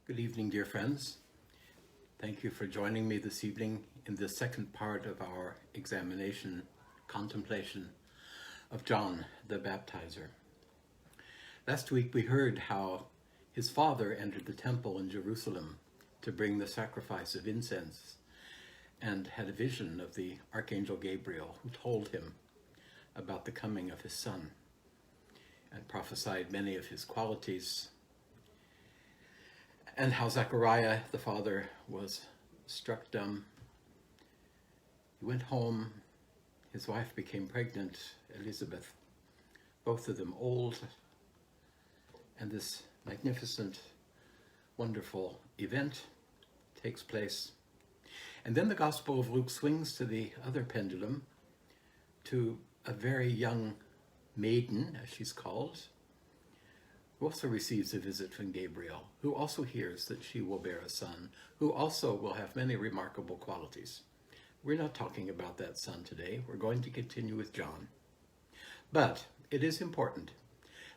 Good evening, dear friends. Thank you for joining me this evening in the second part of our examination, contemplation of John the Baptizer. Last week we heard how his father entered the temple in Jerusalem to bring the sacrifice of incense and had a vision of the Archangel Gabriel who told him about the coming of his son and prophesied many of his qualities, and how Zechariah, the father, was struck dumb. He went home, his wife became pregnant, Elizabeth, both of them old, and this magnificent, wonderful event takes place. And then the Gospel of Luke swings to the other pendulum, to a very young maiden, as she's called, who also receives a visit from Gabriel, who also hears that she will bear a son, who also will have many remarkable qualities. We're not talking about that son today. We're going to continue with John. But it is important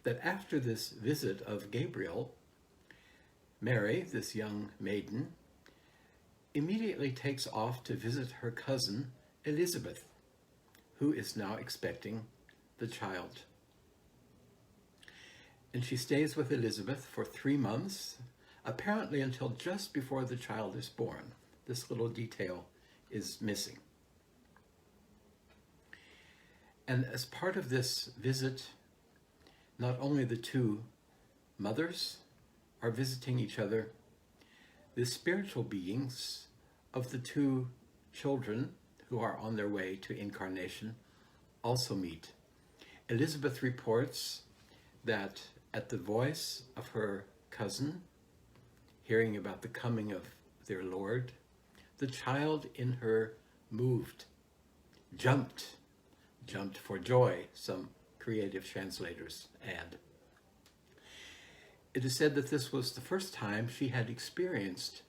that after this visit of Gabriel, Mary, this young maiden, immediately takes off to visit her cousin Elizabeth, who is now expecting the child. And she stays with Elizabeth for 3 months, apparently until just before the child is born. This little detail is missing. And as part of this visit, not only the two mothers are visiting each other, the spiritual beings of the two children who are on their way to incarnation also meet. Elizabeth reports that at the voice of her cousin, hearing about the coming of their Lord, the child in her moved, jumped for joy, some creative translators add. It is said that this was the first time she had experienced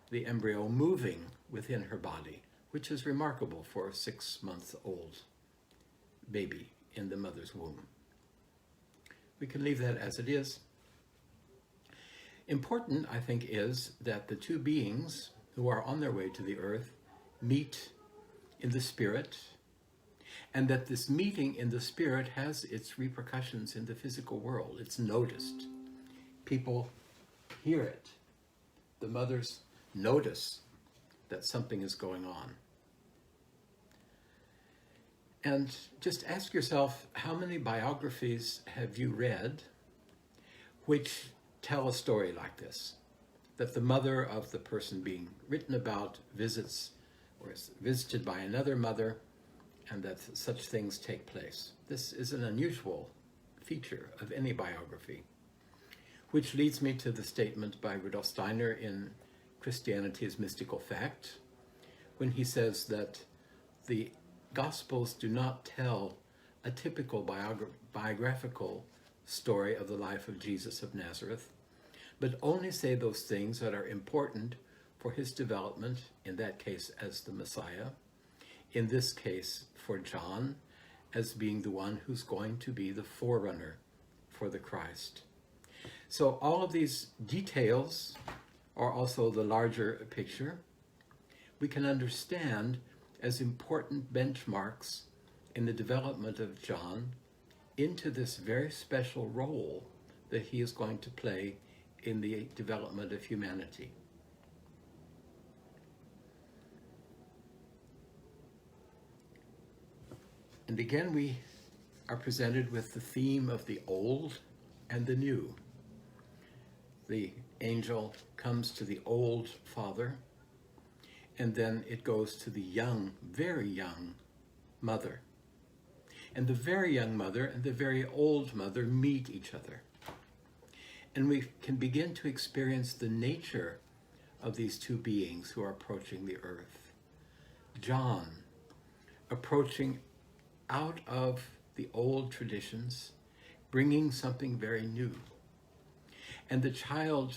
the embryo moving within her body, which is remarkable for a 6-month-old baby in the mother's womb. We can leave that as it is. Important, I think, is that the two beings who are on their way to the earth meet in the spirit, and that this meeting in the spirit has its repercussions in the physical world. It's noticed. People hear it. The mothers notice that something is going on. And just ask yourself, how many biographies have you read which tell a story like this? That the mother of the person being written about visits or is visited by another mother, and that such things take place. This is an unusual feature of any biography, which leads me to the statement by Rudolf Steiner in Christianity's Mystical Fact, when he says that the Gospels do not tell a typical biographical story of the life of Jesus of Nazareth, but only say those things that are important for his development, in that case as the Messiah, in this case for John as being the one who's going to be the forerunner for the Christ. So all of these details are also the larger picture we can understand as important benchmarks in the development of John into this very special role that he is going to play in the development of humanity. And again, we are presented with the theme of the old and the new. The angel comes to the old father, and then it goes to the young, very young mother. And the very young mother and the very old mother meet each other. And we can begin to experience the nature of these two beings who are approaching the earth. John, approaching out of the old traditions, bringing something very new. And the child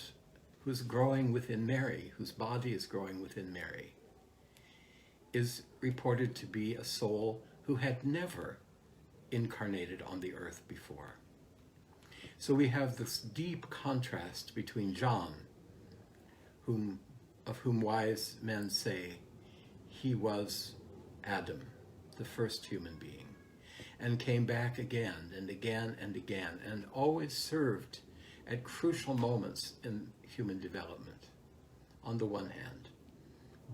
who's growing within Mary, whose body is growing within Mary, is reported to be a soul who had never incarnated on the earth before. So we have this deep contrast between John, of whom wise men say he was Adam, the first human being, and came back again and again and again, and always served at crucial moments in human development. On the one hand,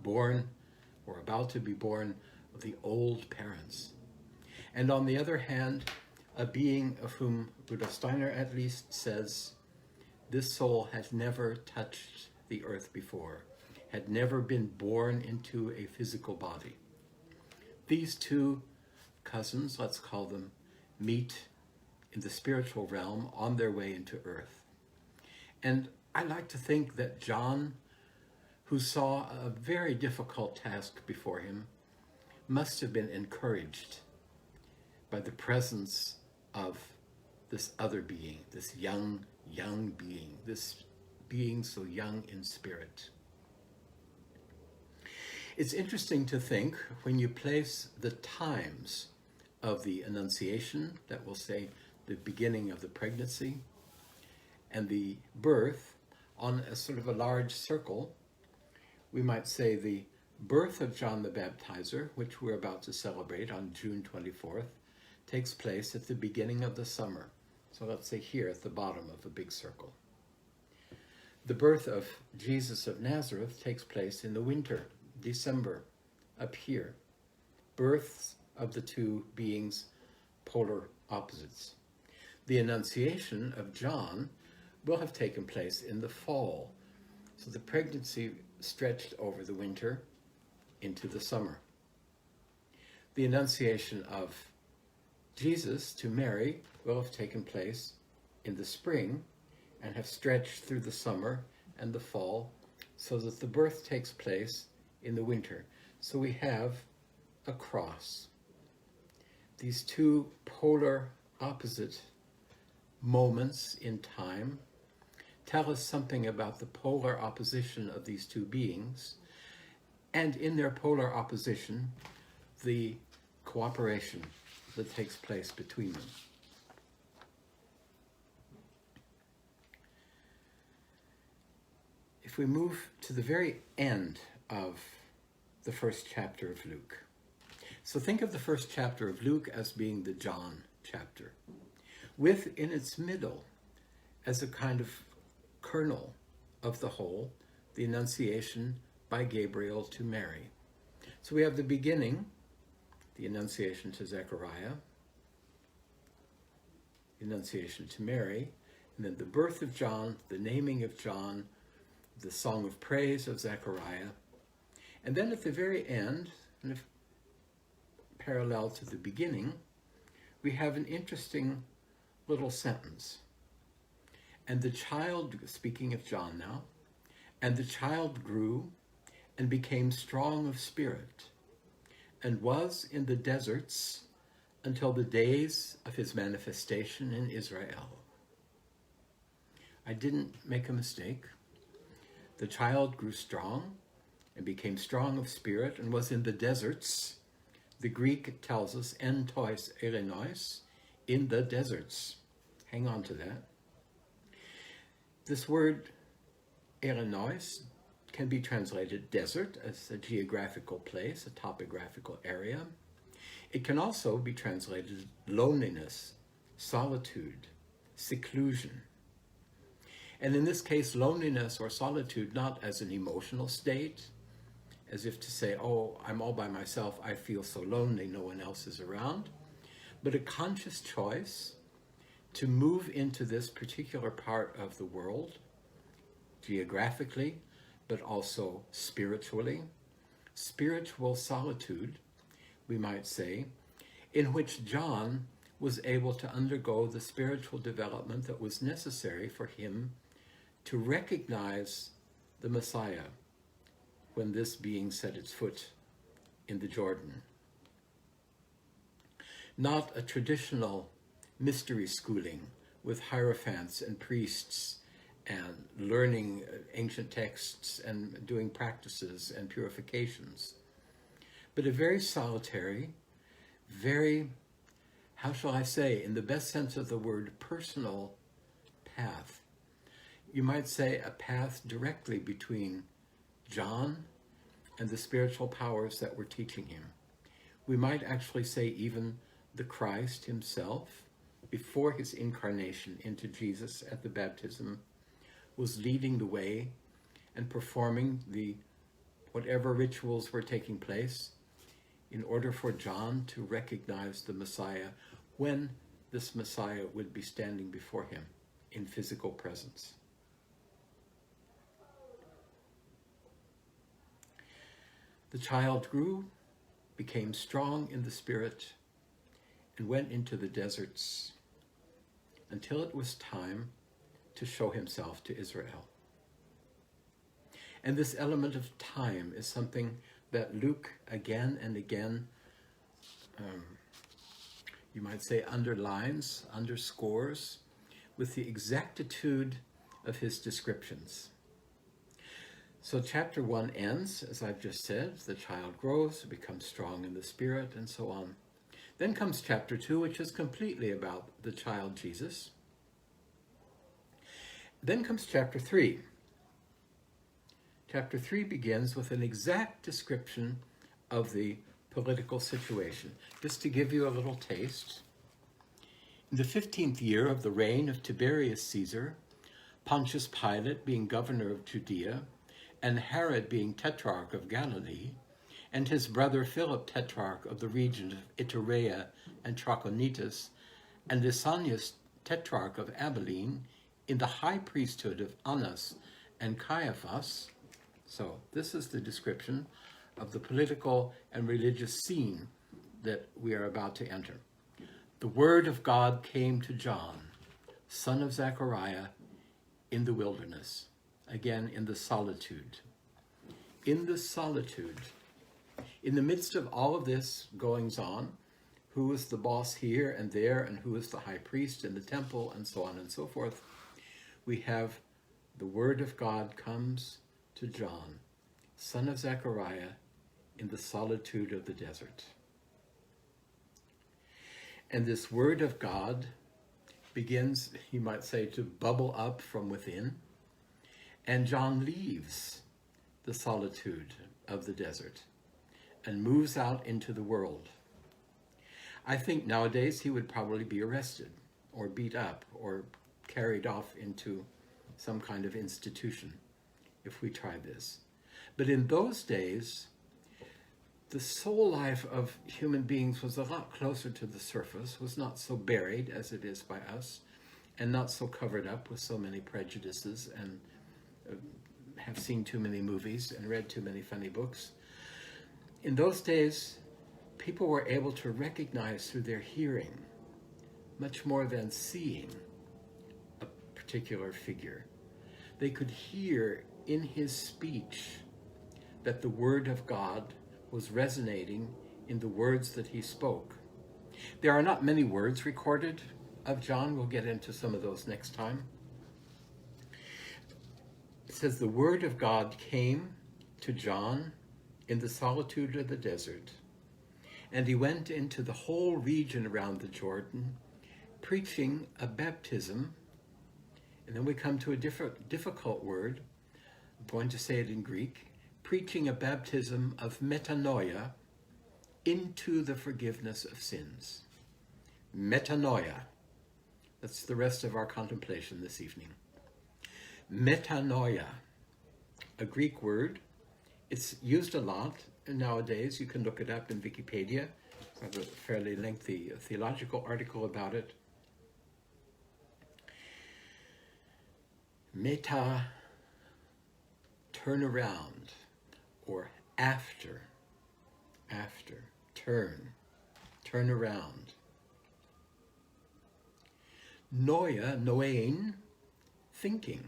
born or about to be born of the old parents, and on the other hand, a being of whom Rudolf Steiner at least says, this soul had never touched the earth before, had never been born into a physical body. These two cousins, let's call them, meet in the spiritual realm on their way into earth. And I like to think that John, who saw a very difficult task before him, must have been encouraged by the presence of this other being, this young being, this being so young in spirit. It's interesting to think when you place the times of the Annunciation, that will say the beginning of the pregnancy, and the birth on a sort of a large circle. We might say the birth of John the Baptizer, which we're about to celebrate on June 24th, takes place at the beginning of the summer. So let's say here at the bottom of a big circle. The birth of Jesus of Nazareth takes place in the winter, December, up here. Births of the two beings, polar opposites. The Annunciation of John will have taken place in the fall. So the pregnancy stretched over the winter into the summer. The Annunciation of Jesus to Mary will have taken place in the spring and have stretched through the summer and the fall, so that the birth takes place in the winter. So we have a cross. These two polar opposite moments in time tell us something about the polar opposition of these two beings, and in their polar opposition, the cooperation that takes place between them. If we move to the very end of the first chapter of Luke. So think of the first chapter of Luke as being the John chapter, with in its middle, as a kind of kernel of the whole, the Annunciation by Gabriel to Mary. So we have the beginning, the Annunciation to Zechariah, the Annunciation to Mary, and then the birth of John, the naming of John, the song of praise of Zechariah, and then at the very end, and if parallel to the beginning, we have an interesting little sentence. And the child, speaking of John now, and the child grew and became strong of spirit, and was in the deserts until the days of his manifestation in Israel. I didn't make a mistake. The child grew strong and became strong of spirit and was in the deserts. The Greek tells us, en tois erenois, in the deserts. Hang on to that. This word erenois can be translated desert as a geographical place, a topographical area. It can also be translated loneliness, solitude, seclusion. And in this case, loneliness or solitude not as an emotional state, as if to say, oh, I'm all by myself, I feel so lonely, no one else is around, but a conscious choice to move into this particular part of the world, geographically, but also spiritually. Spiritual solitude, we might say, in which John was able to undergo the spiritual development that was necessary for him to recognize the Messiah when this being set its foot in the Jordan. Not a traditional mystery schooling with hierophants and priests and learning ancient texts and doing practices and purifications, but a very solitary, very, how shall I say, in the best sense of the word, personal path. you might say, a path directly between John and the spiritual powers that were teaching him. We might actually say even the Christ himself, before his incarnation into Jesus at the baptism, was leading the way and performing whatever rituals were taking place in order for John to recognize the Messiah when this Messiah would be standing before him in physical presence. The child grew, became strong in the spirit, and went into the deserts until it was time to show himself to Israel. And this element of time is something that Luke again and again, you might say, underlines, underscores, with the exactitude of his descriptions. So chapter 1 ends, as I've just said, the child grows, becomes strong in the spirit, and so on. Then comes chapter 2, which is completely about the child Jesus. Then comes chapter 3. Chapter 3 begins with an exact description of the political situation. Just to give you a little taste. In the 15th year of the reign of Tiberius Caesar, Pontius Pilate being governor of Judea, and Herod being tetrarch of Galilee, and his brother Philip tetrarch of the region of Iturea and Trachonitis, and Lysanias tetrarch of Abilene, in the high priesthood of Annas and Caiaphas. So this is the description of the political and religious scene that we are about to enter. The word of God came to John, son of Zechariah, in the wilderness. Again, in the solitude. In the solitude. In the midst of all of this goings on, who is the boss here and there, and who is the high priest in the temple, and so on and so forth, we have the word of God comes to John, son of Zechariah, in the solitude of the desert. And this word of God begins, you might say, to bubble up from within. And John leaves the solitude of the desert and moves out into the world. I think nowadays he would probably be arrested or beat up or carried off into some kind of institution if we tried this. But in those days, the soul life of human beings was a lot closer to the surface, was not so buried as it is by us, and not so covered up with so many prejudices and have seen too many movies and read too many funny books. In those days, people were able to recognize through their hearing much more than seeing a particular figure. They could hear in his speech that the word of God was resonating in the words that he spoke. There are not many words recorded of John. We'll get into some of those next time. It says, the word of God came to John in the solitude of the desert, and he went into the whole region around the Jordan, preaching a baptism. And then we come to a difficult word. I'm going to say it in Greek. Preaching a baptism of metanoia into the forgiveness of sins. Metanoia. That's the rest of our contemplation this evening. Metanoia, a Greek word. It's used a lot nowadays. You can look it up in Wikipedia. I have a fairly lengthy theological article about it. Meta, turn around, or after, turn around. Noia, noein, thinking.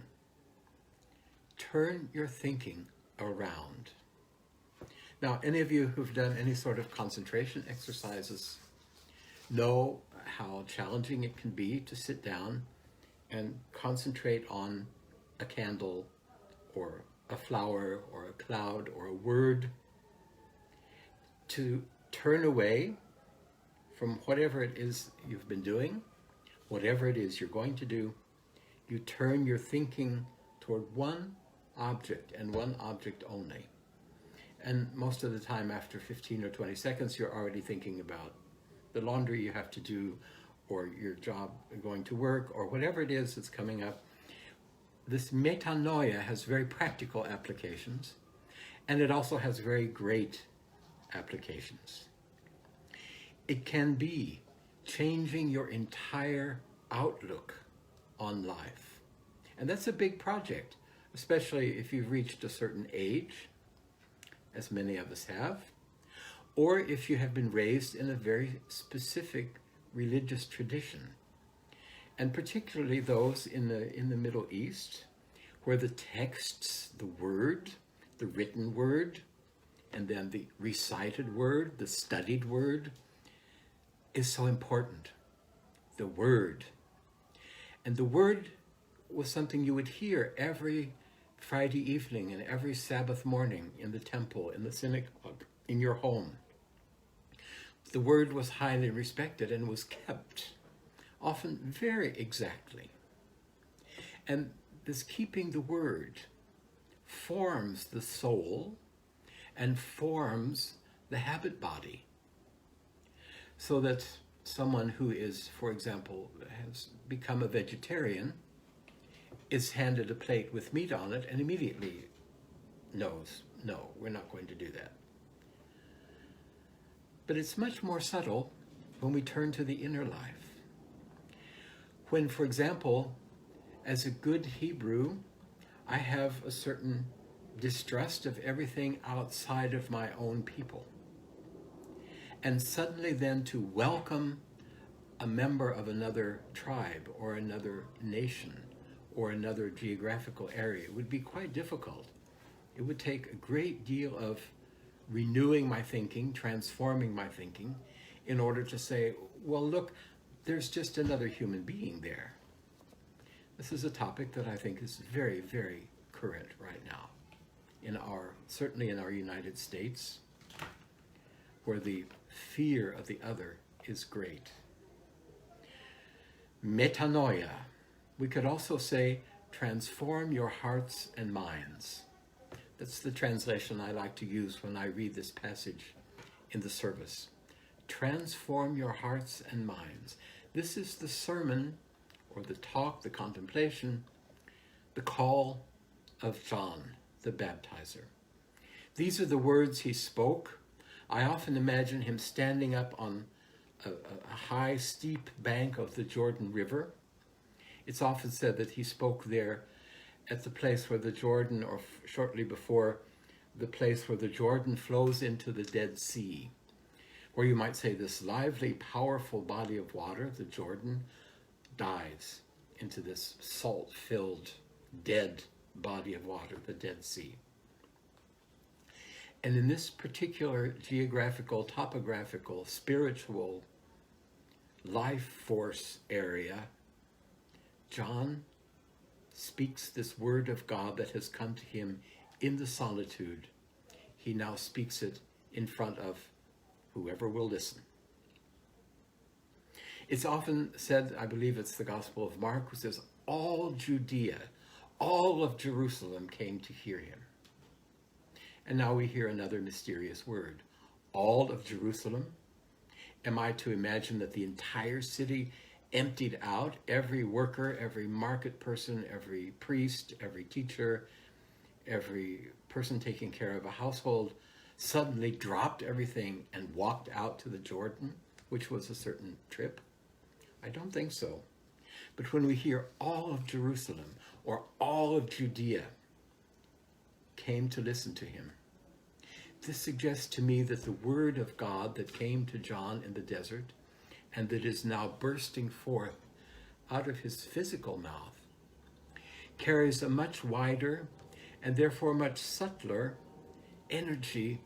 Turn your thinking around. Now, any of you who've done any sort of concentration exercises know how challenging it can be to sit down and concentrate on a candle or a flower or a cloud or a word, to turn away from whatever it is you've been doing, whatever it is you're going to do. You turn your thinking toward one object and one object only. And most of the time, after 15 or 20 seconds, you're already thinking about the laundry you have to do, or your job going to work, or whatever it is that's coming up. This metanoia has very practical applications, and it also has very great applications. It can be changing your entire outlook on life. And that's a big project, especially if you've reached a certain age, as many of us have, or if you have been raised in a very specific religious tradition. And particularly those in the Middle East, where the texts, the word, the written word, and then the recited word, the studied word, is so important. The word. And the word was something you would hear every Friday evening and every Sabbath morning in the temple, in the synagogue, in your home. The word was highly respected and was kept, often very exactly. And this keeping the word forms the soul and forms the habit body, so that someone who is, for example, has become a vegetarian is handed a plate with meat on it and immediately knows, no, we're not going to do that. But it's much more subtle when we turn to the inner life. When, for example, as a good Hebrew, I have a certain distrust of everything outside of my own people. And suddenly then to welcome a member of another tribe or another nation or another geographical area would be quite difficult. It would take a great deal of renewing my thinking, transforming my thinking, in order to say, well, look, there's just another human being there. This is a topic that I think is very, very current right now, certainly in our United States, where the fear of the other is great. Metanoia. We could also say, transform your hearts and minds. That's the translation I like to use when I read this passage in the service. Transform your hearts and minds. This is the sermon, or the talk, the contemplation, the call of John the Baptizer. These are the words he spoke. I often imagine him standing up on a high, steep bank of the Jordan River. It's often said that he spoke there at the place where the Jordan, or shortly before the place where the Jordan flows into the Dead Sea, where you might say this lively, powerful body of water, the Jordan, dives into this salt-filled, dead body of water, the Dead Sea. And in this particular geographical, topographical, spiritual life force area, John speaks this word of God that has come to him in the solitude. He now speaks it in front of whoever will listen. It's often said, I believe it's the Gospel of Mark, who says, all Judea, all of Jerusalem came to hear him. And now we hear another mysterious word. All of Jerusalem? Am I to imagine that the entire city emptied out? Every worker, every market person, every priest, every teacher, every person taking care of a household suddenly dropped everything and walked out to the Jordan, which was a certain trip? I don't think so. But when we hear all of Jerusalem or all of Judea came to listen to him, this suggests to me that the word of God that came to John in the desert and that is now bursting forth out of his physical mouth carries a much wider and therefore much subtler energy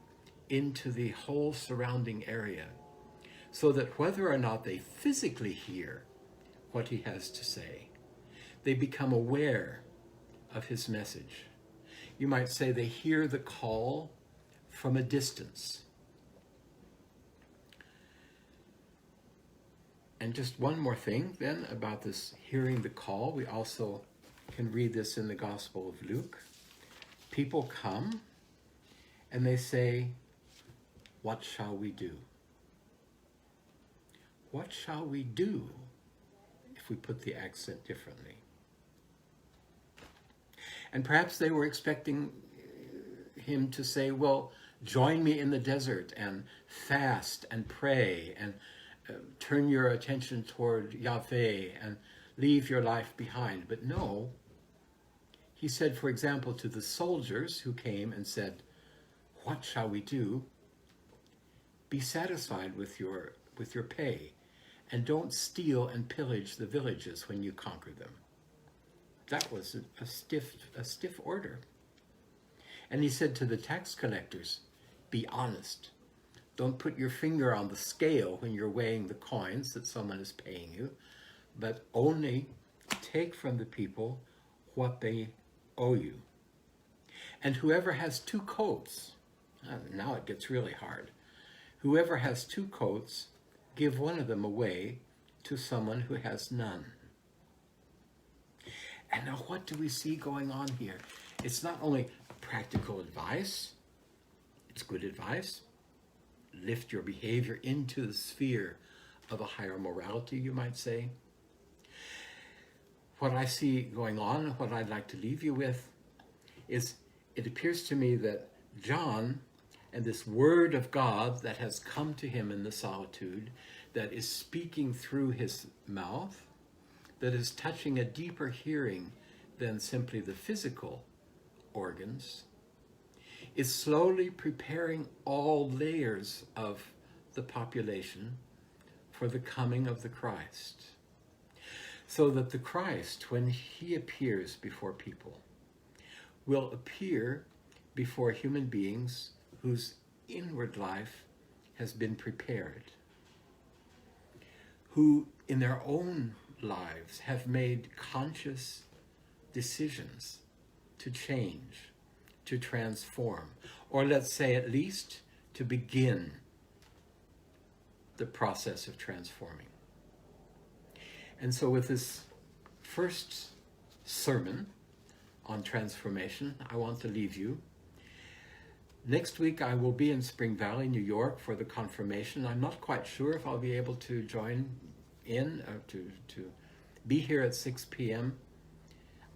into the whole surrounding area, so that whether or not they physically hear what he has to say, they become aware of his message. You might say they hear the call from a distance. And just one more thing then about this hearing the call. We also can read this in the Gospel of Luke. People come and they say, "What shall we do?" What shall we do if we put the accent differently? And perhaps they were expecting him to say, well, join me in the desert and fast and pray and turn your attention toward Yahweh and leave your life behind. But no, he said, for example, to the soldiers who came and said, "What shall we do?" Be satisfied with your pay, and don't steal and pillage the villages when you conquer them. That was a stiff order. And he said to the tax collectors, be honest. Don't put your finger on the scale when you're weighing the coins that someone is paying you, but only take from the people what they owe you. And whoever has 2 coats, now it gets really hard. Whoever has 2 coats, give one of them away to someone who has none. And now what do we see going on here? It's not only practical advice, it's good advice. Lift your behavior into the sphere of a higher morality, you might say. What I see going on, what I'd like to leave you with, is it appears to me that John and this word of God that has come to him in the solitude, that is speaking through his mouth, that is touching a deeper hearing than simply the physical organs, is slowly preparing all layers of the population for the coming of the Christ. So that the Christ, when he appears before people, will appear before human beings whose inward life has been prepared, who in their own lives have made conscious decisions to change, to transform, or let's say at least to begin the process of transforming. And so with this first sermon on transformation, I want to leave you. Next week I will be in Spring Valley, New York for the confirmation. I'm not quite sure if I'll be able to join in, to be here at 6 p.m.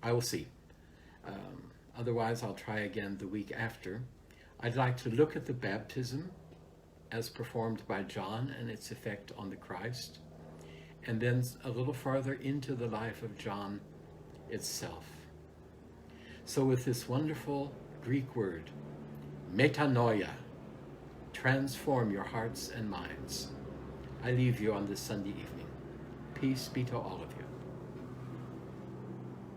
I will see. Otherwise, I'll try again the week after. I'd like to look at the baptism as performed by John and its effect on the Christ, and then a little farther into the life of John itself. So with this wonderful Greek word, metanoia, transform your hearts and minds, I leave you on this Sunday evening. Peace be to all of you.